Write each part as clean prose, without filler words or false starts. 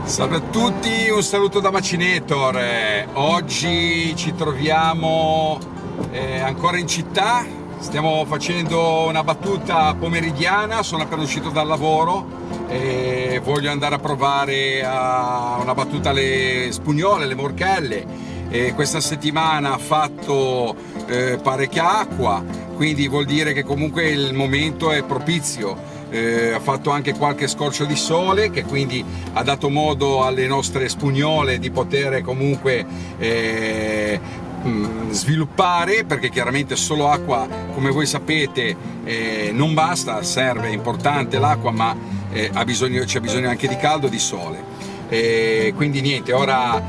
Salve a tutti, un saluto da Macinator. Oggi ci troviamo ancora in città, stiamo facendo una battuta pomeridiana, sono appena uscito dal lavoro e voglio andare a provare una battuta alle spugnole, alle morchelle. Questa settimana ha fatto parecchia acqua, quindi vuol dire che comunque il momento è propizio. Ha fatto anche qualche scorcio di sole che quindi ha dato modo alle nostre spugnole di poter comunque sviluppare, perché chiaramente solo acqua, come voi sapete, non basta, serve, è importante l'acqua, ma c'è bisogno anche di caldo e di sole. Quindi niente, ora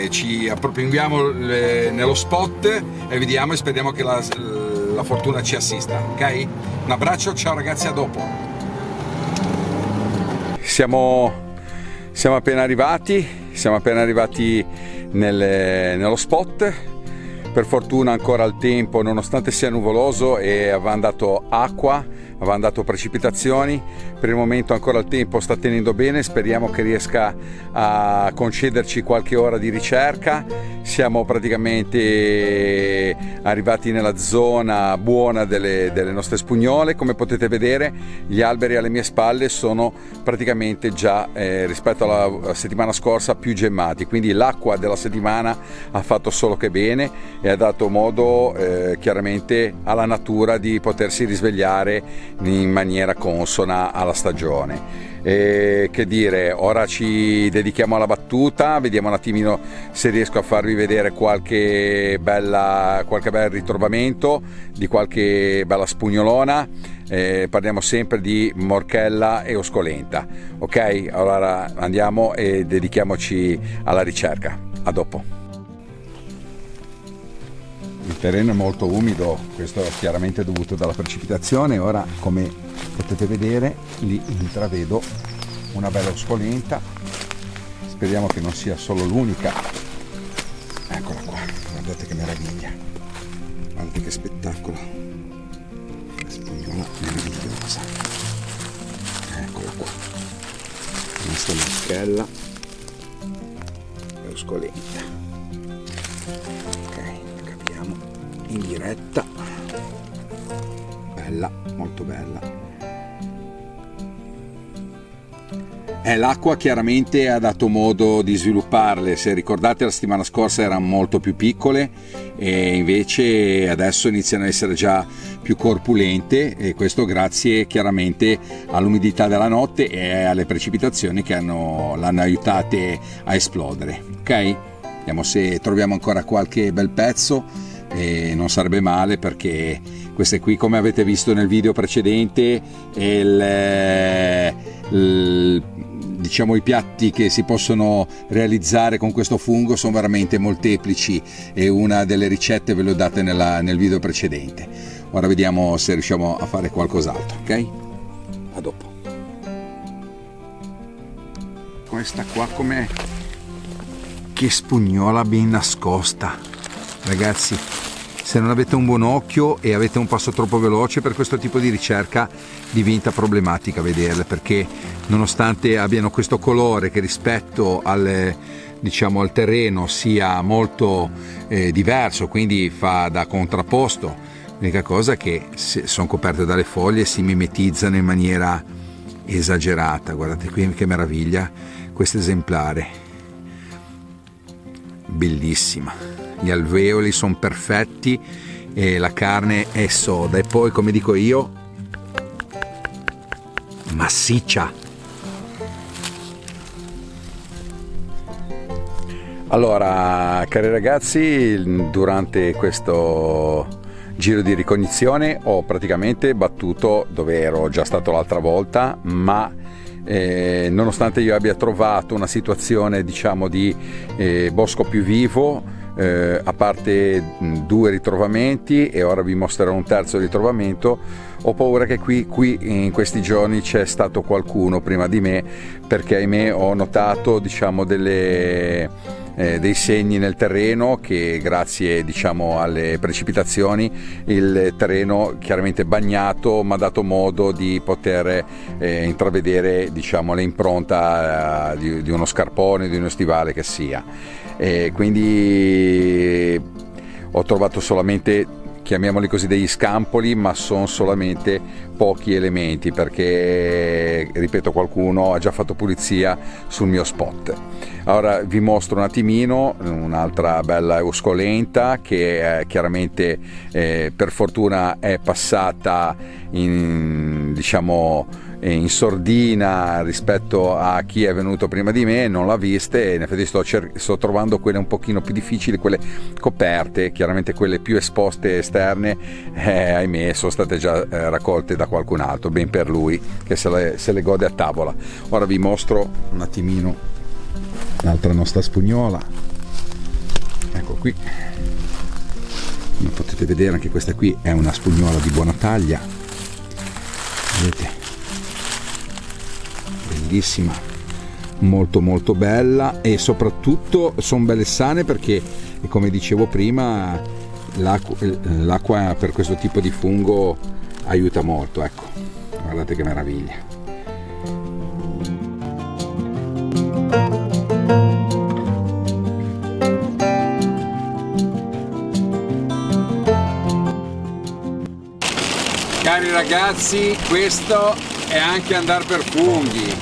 ci appropinguiamo nello spot e vediamo e speriamo che la fortuna ci assista, ok? Un abbraccio, ciao ragazzi, a dopo. Siamo appena arrivati nello spot. Per fortuna ancora il tempo, nonostante sia nuvoloso e aveva dato acqua, aveva dato precipitazioni, per il momento ancora il tempo sta tenendo bene, speriamo che riesca a concederci qualche ora di ricerca. Siamo praticamente arrivati nella zona buona delle nostre spugnole. Come potete vedere, gli alberi alle mie spalle sono praticamente già rispetto alla settimana scorsa più gemmati, quindi l'acqua della settimana ha fatto solo che bene e ha dato modo chiaramente alla natura di potersi risvegliare in maniera consona alla stagione. Che dire, ora ci dedichiamo alla battuta, vediamo un attimino se riesco a farvi vedere qualche bel ritrovamento di qualche bella spugnolona. Parliamo sempre di morchella e oscolenta, ok? Allora andiamo e dedichiamoci alla ricerca. A dopo. Il terreno è molto umido, questo è chiaramente dovuto dalla precipitazione. Ora, come potete vedere, lì intravedo una bella oscolenta, speriamo che non sia solo l'unica. Eccola qua, guardate che meraviglia, guardate che spettacolo, spugnola meravigliosa, eccola qua, questa morchella e oscolenta. In diretta, bella, molto bella. L'acqua chiaramente ha dato modo di svilupparle. Se ricordate, la settimana scorsa erano molto più piccole e invece adesso iniziano ad essere già più corpulente, e questo grazie chiaramente all'umidità della notte e alle precipitazioni che l'hanno aiutate a esplodere. Ok? Vediamo se troviamo ancora qualche bel pezzo. E non sarebbe male, perché queste qui, come avete visto nel video precedente, diciamo i piatti che si possono realizzare con questo fungo sono veramente molteplici, e una delle ricette ve le ho date nel video precedente. Ora vediamo se riusciamo a fare qualcos'altro, ok? A dopo. Questa qua com'è? Che spugnola ben nascosta, ragazzi. Se non avete un buon occhio e avete un passo troppo veloce per questo tipo di ricerca, diventa problematica vederle, perché nonostante abbiano questo colore che rispetto al terreno sia molto diverso, quindi fa da contrapposto, l'unica cosa è che sono coperte dalle foglie e si mimetizzano in maniera esagerata. Guardate qui che meraviglia questo esemplare, bellissima. Gli alveoli sono perfetti e la carne è soda, e poi, come dico io, massiccia. Allora, cari ragazzi, durante questo giro di ricognizione ho praticamente battuto dove ero già stato l'altra volta, ma nonostante io abbia trovato una situazione, diciamo, di bosco più vivo, a parte 2 ritrovamenti, e ora vi mostrerò un terzo ritrovamento, ho paura che qui in questi giorni c'è stato qualcuno prima di me, perché ahimè ho notato, diciamo, delle dei segni nel terreno, che grazie diciamo alle precipitazioni il terreno chiaramente bagnato mi ha dato modo di poter intravedere diciamo l'impronta di uno scarpone, di uno stivale che sia, quindi ho trovato solamente, chiamiamoli così, degli scampoli, ma sono solamente pochi elementi perché, ripeto, qualcuno ha già fatto pulizia sul mio spot. Ora vi mostro un attimino un'altra bella euscolenta che chiaramente per fortuna è passata in, diciamo, in sordina rispetto a chi è venuto prima di me, non l'ha vista, e in effetti sto trovando quelle un pochino più difficili, quelle coperte, chiaramente quelle più esposte esterne, ahimè sono state già raccolte da qualcun altro, ben per lui che se le gode a tavola. Ora vi mostro un attimino l'altra nostra spugnola, ecco qui, come potete vedere anche questa qui è una spugnola di buona taglia, vedete, bellissima, molto molto bella, e soprattutto sono belle sane perché, come dicevo prima, l'acqua per questo tipo di fungo aiuta molto, ecco, guardate che meraviglia. Cari ragazzi, questo è anche andare per funghi,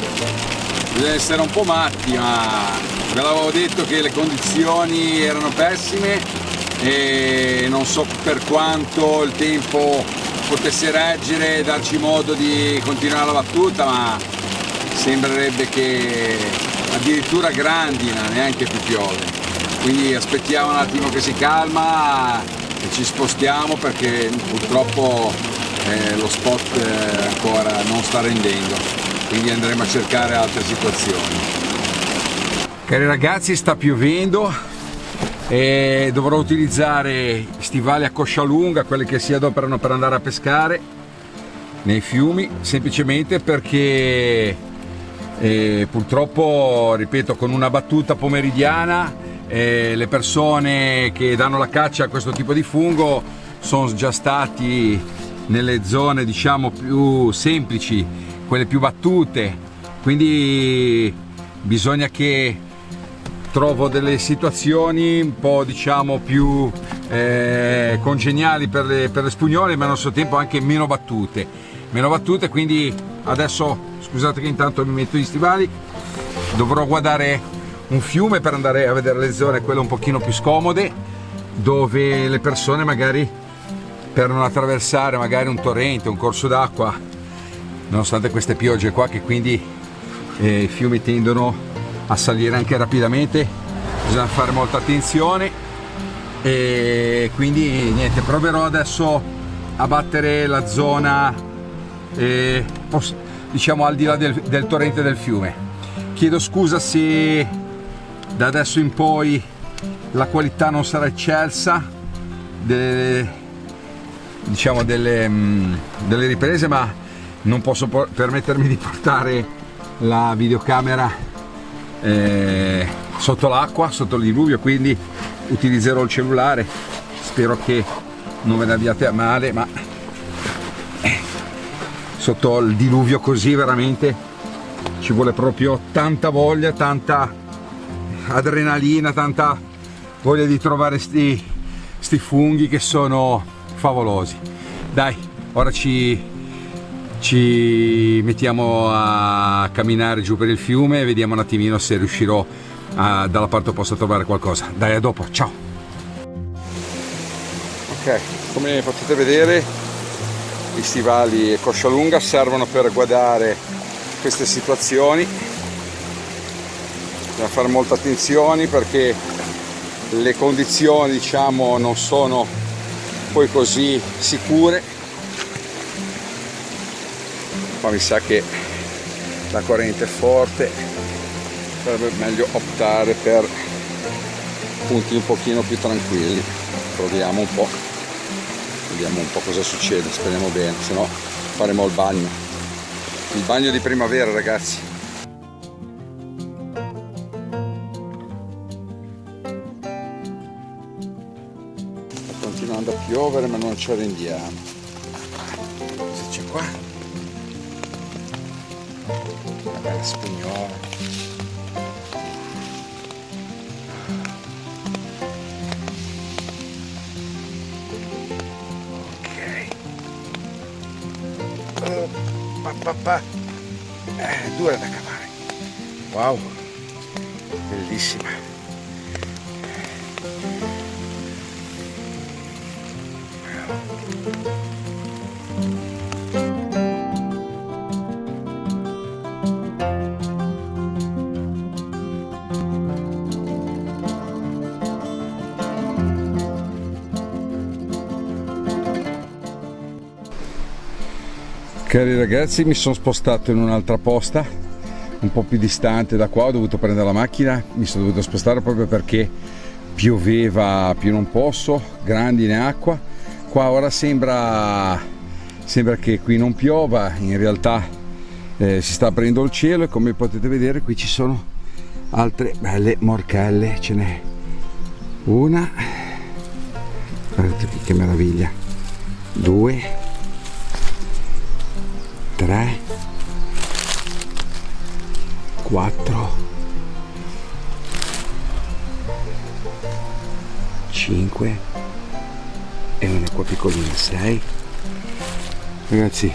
bisogna essere un po' matti, ma ve l'avevo detto che le condizioni erano pessime e non so per quanto il tempo potesse reggere e darci modo di continuare la battuta, ma sembrerebbe che addirittura grandina, neanche più piove, quindi aspettiamo un attimo che si calma e ci spostiamo perché purtroppo lo spot ancora non sta rendendo, quindi andremo a cercare altre situazioni. Cari ragazzi, sta piovendo e dovrò utilizzare stivali a coscia lunga, quelli che si adoperano per andare a pescare nei fiumi, semplicemente perché purtroppo, ripeto, con una battuta pomeridiana le persone che danno la caccia a questo tipo di fungo sono già stati nelle zone diciamo più semplici, quelle più battute, quindi bisogna che trovo delle situazioni un po' diciamo più congeniali per le spugnole, ma allo stesso tempo anche meno battute, quindi adesso scusate che intanto mi metto gli stivali, dovrò guardare un fiume per andare a vedere le zone quelle un pochino più scomode, dove le persone magari, per non attraversare magari un torrente, un corso d'acqua, nonostante queste piogge qua che quindi i fiumi tendono a salire anche rapidamente, bisogna fare molta attenzione, e quindi niente, proverò adesso a battere la zona diciamo al di là del torrente del fiume. Chiedo scusa se da adesso in poi la qualità non sarà eccelsa delle riprese, ma non posso permettermi di portare la videocamera sotto l'acqua, sotto il diluvio, quindi utilizzerò il cellulare. Spero che non ve ne abbiate a male, ma sotto il diluvio così veramente ci vuole proprio tanta voglia, tanta adrenalina, tanta voglia di trovare sti funghi che sono favolosi. Dai, ora ci mettiamo a camminare giù per il fiume e vediamo un attimino se riuscirò dalla parte opposta a trovare qualcosa. Dai, a dopo, ciao. Ok, come potete vedere gli stivali coscia lunga servono per guardare queste situazioni, bisogna fare molta attenzione perché le condizioni diciamo non sono poi così sicure. Qua mi sa che la corrente è forte, sarebbe meglio optare per punti un pochino più tranquilli. Proviamo un po', vediamo un po' cosa succede, speriamo bene, se no faremo il bagno di primavera, ragazzi. piovere, ma non ci arrendiamo. Cosa c'è qua? Una bella spugnola. Dura da cavare. Wow, bellissima. Cari ragazzi, mi sono spostato in un'altra posta un po' più distante da qua, ho dovuto prendere la macchina, mi sono dovuto spostare proprio perché pioveva più non posso, grandine acqua. Qua ora sembra che qui non piova, in realtà si sta aprendo il cielo e come potete vedere qui ci sono altre belle morchelle, ce n'è una, guardate qui che meraviglia, 2, 3, 4, 5 e una qua piccolina, 6. Ragazzi,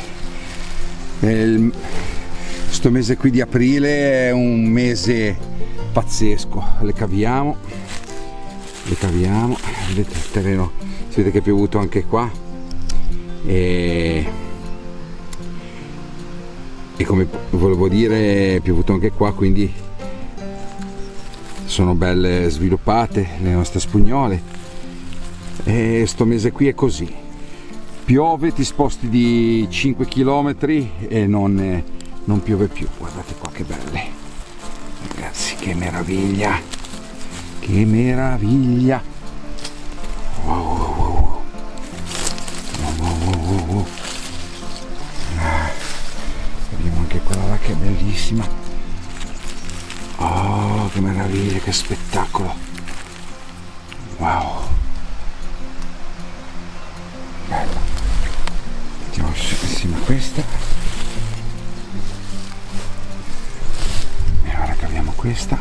questo mese qui di aprile è un mese pazzesco. Le caviamo, vedete il terreno, si vede che è piovuto anche qua e come volevo dire è piovuto anche qua, quindi sono belle sviluppate le nostre spugnole e sto mese qui è così, piove, ti sposti di 5 km e non piove più. Guardate qua che belle ragazzi, che meraviglia, che meraviglia. Wow. Abbiamo anche quella là che è bellissima. Oh, che meraviglia, che spettacolo. Wow, bella. Mettiamo insieme a questa e ora caviamo questa.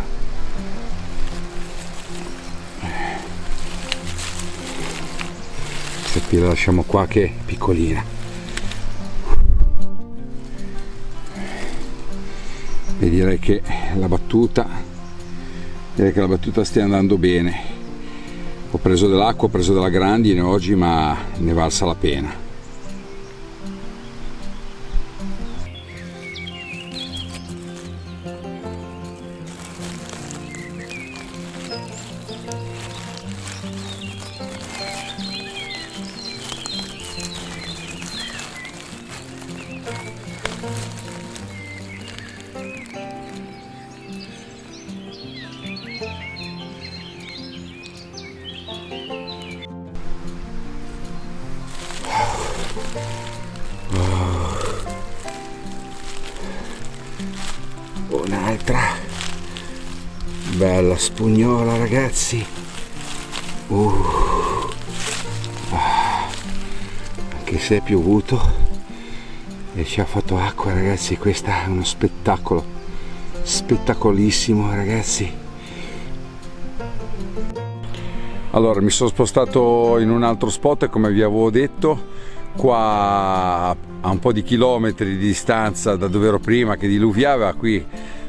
Questa qui la lasciamo qua che è piccolina. E direi che la battuta stia andando bene. Ho preso dell'acqua, ho preso della grandine oggi, ma ne valsa la pena. Un'altra bella spugnola ragazzi, anche se è piovuto e ci ha fatto acqua ragazzi, questa è uno spettacolo, spettacolissimo ragazzi. Allora mi sono spostato in un altro spot e come vi avevo detto, qua a un po' di chilometri di distanza da dove ero prima che diluviava, qui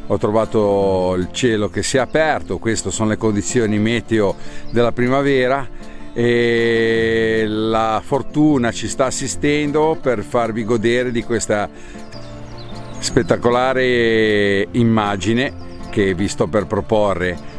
ho trovato il cielo che si è aperto. Queste sono le condizioni meteo della primavera e la fortuna ci sta assistendo per farvi godere di questa spettacolare immagine che vi sto per proporre.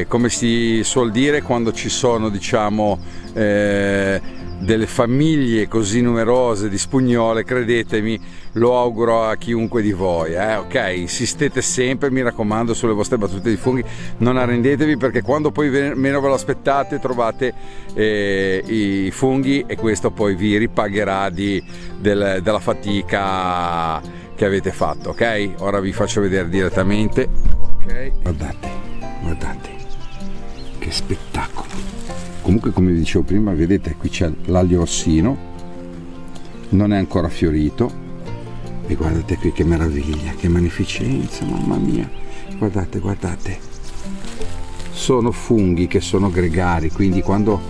Come si suol dire, quando ci sono diciamo delle famiglie così numerose di spugnole, credetemi, lo auguro a chiunque di voi, ok? Insistete sempre, mi raccomando, sulle vostre battute di funghi, non arrendetevi, perché quando poi meno ve lo aspettate trovate i funghi e questo poi vi ripagherà della fatica che avete fatto, ok? Ora vi faccio vedere direttamente, ok? Guardate che spettacolo, Comunque, come vi dicevo prima, vedete qui c'è l'aglio orsino, non è ancora fiorito, e guardate qui che meraviglia, che magnificenza, mamma mia, guardate, guardate, sono funghi che sono gregari, quindi quando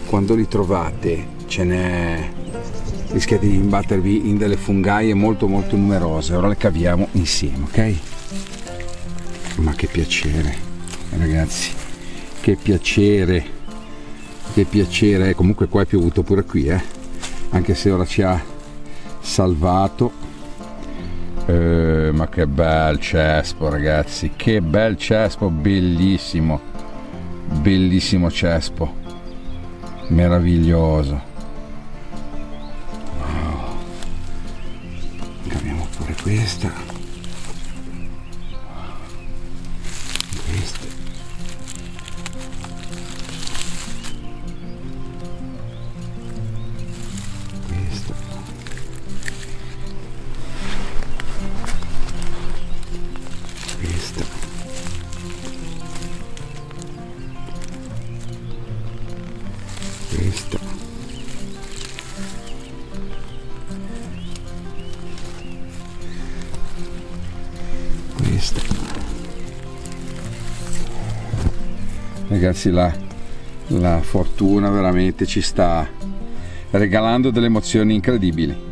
li trovate ce n'è, rischiate di imbattervi in delle fungaie molto molto numerose. Ora le caviamo insieme, ok? Ma che piacere, ragazzi, che piacere, che piacere. Comunque qua è piovuto pure qui, anche se ora ci ha salvato. Ma che bel cespo, ragazzi, che bel cespo, bellissimo, bellissimo cespo, meraviglioso. Wow. Caviamo pure questa. Ragazzi, la fortuna veramente ci sta regalando delle emozioni incredibili.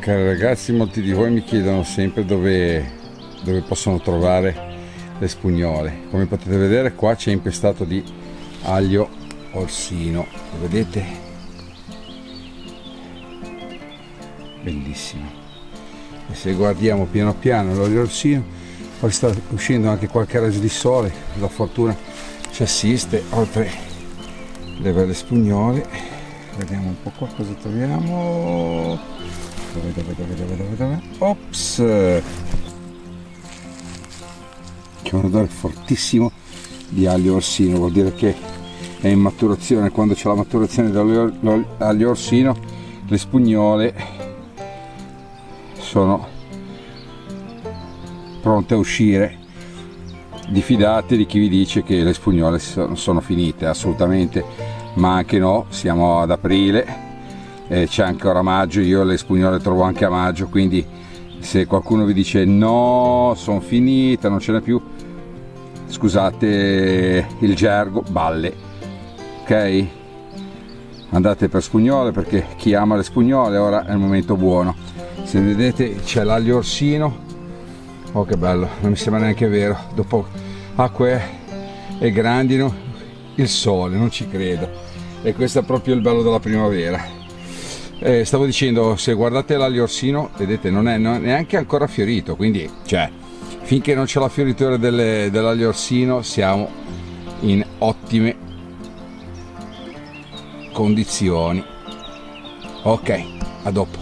Cari ragazzi, molti di voi mi chiedono sempre dove possono trovare le spugnole. Come potete vedere, qua c'è impestato di aglio orsino, lo vedete? Bellissimo. E se guardiamo piano piano l'aglio orsino, poi sta uscendo anche qualche raggio di sole, la fortuna ci assiste, oltre le belle spugnole. Vediamo un po' qua cosa troviamo. Dove? Ops! C'è un odore fortissimo di aglio orsino, vuol dire che è in maturazione. Quando c'è la maturazione dell'aglio orsino, le spugnole sono pronte a uscire. Diffidate di chi vi dice che le spugnole sono finite, assolutamente, ma anche no, siamo ad aprile. C'è ancora maggio, io le spugnole trovo anche a maggio, quindi se qualcuno vi dice no, sono finita, non ce n'è più, scusate il gergo, balle, ok? Andate per spugnole, perché chi ama le spugnole ora è il momento buono. Se vedete c'è l'aglio orsino, oh che bello, non mi sembra neanche vero, dopo acque e grandino, il sole, non ci credo, e questo è proprio il bello della primavera. Stavo dicendo, se guardate l'aglio orsino, vedete, non è neanche ancora fiorito, quindi cioè finché non c'è la fioritura dell'aglio orsino siamo in ottime condizioni. Ok, a dopo.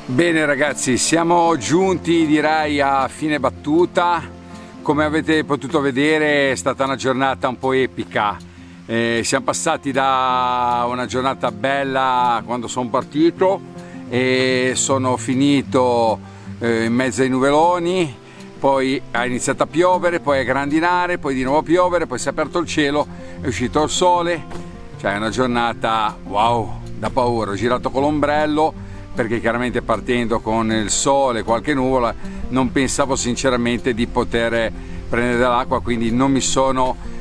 Bene ragazzi, siamo giunti direi a fine battuta. Come avete potuto vedere è stata una giornata un po' epica. Siamo passati da una giornata bella quando sono partito e sono finito in mezzo ai nuvoloni, poi ha iniziato a piovere, poi a grandinare, poi di nuovo a piovere, poi si è aperto il cielo, è uscito il sole, cioè è una giornata wow, da paura. Ho girato con l'ombrello perché chiaramente partendo con il sole e qualche nuvola non pensavo sinceramente di poter prendere dell'acqua, quindi non mi sono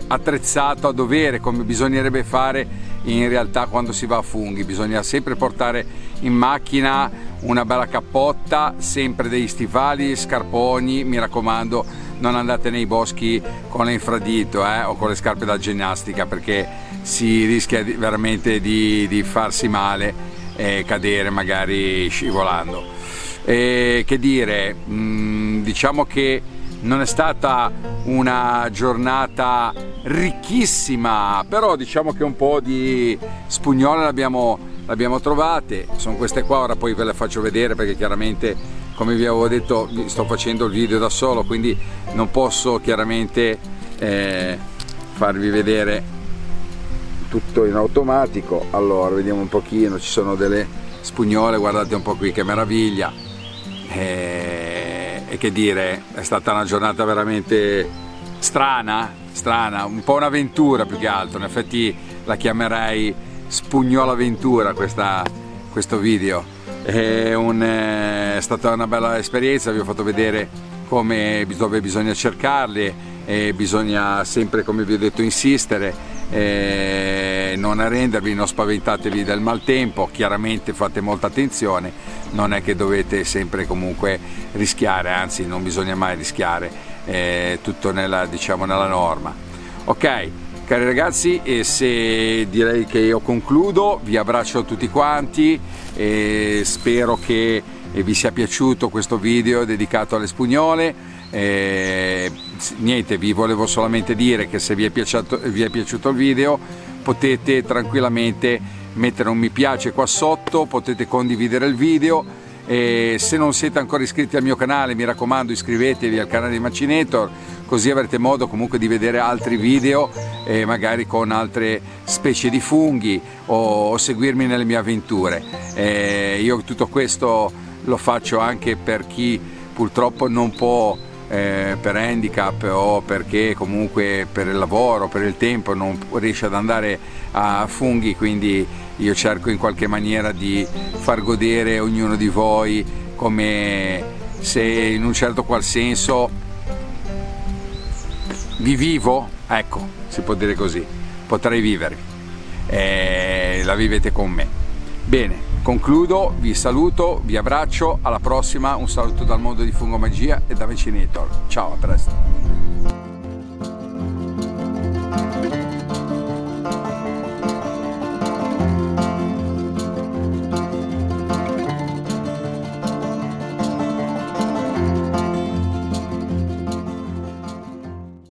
attrezzato a dovere, come bisognerebbe fare in realtà quando si va a funghi. Bisogna sempre portare in macchina una bella cappotta, sempre degli stivali, scarponi, mi raccomando non andate nei boschi con le infradito o con le scarpe da ginnastica, perché si rischia veramente di farsi male e cadere magari scivolando. Che dire, diciamo che non è stata una giornata ricchissima, però diciamo che un po' di spugnole l'abbiamo trovate. Sono queste qua, ora poi ve le faccio vedere perché chiaramente, come vi avevo detto, sto facendo il video da solo, quindi non posso chiaramente farvi vedere tutto in automatico. Allora vediamo un pochino, ci sono delle spugnole, guardate un po' qui che meraviglia. E che dire, è stata una giornata veramente strana, un po' un'avventura più che altro. In effetti la chiamerei spugnola avventura questo video. È stata una bella esperienza, vi ho fatto vedere dove bisogna cercarli e bisogna sempre, come vi ho detto, insistere, non arrendervi, non spaventatevi del maltempo. Chiaramente fate molta attenzione, non è che dovete sempre comunque rischiare, anzi non bisogna mai rischiare, tutto nella norma. Ok, cari ragazzi, direi che io concludo, vi abbraccio tutti quanti e spero che vi sia piaciuto questo video dedicato alle spugnole. Niente, vi volevo solamente dire che se vi è piaciuto il video potete tranquillamente mettere un mi piace qua sotto, potete condividere il video, e se non siete ancora iscritti al mio canale, mi raccomando, iscrivetevi al canale di Macinator, così avrete modo comunque di vedere altri video, magari con altre specie di funghi, o seguirmi nelle mie avventure. Io tutto questo lo faccio anche per chi purtroppo non può, per handicap o perché comunque per il lavoro, per il tempo non riesce ad andare a funghi, quindi io cerco in qualche maniera di far godere ognuno di voi, come se in un certo qual senso vi vivo, ecco, si può dire così, potrei vivervi, la vivete con me. Bene, concludo, vi saluto, vi abbraccio, alla prossima, un saluto dal mondo di Fungomagia e da Macinator. Ciao, a presto.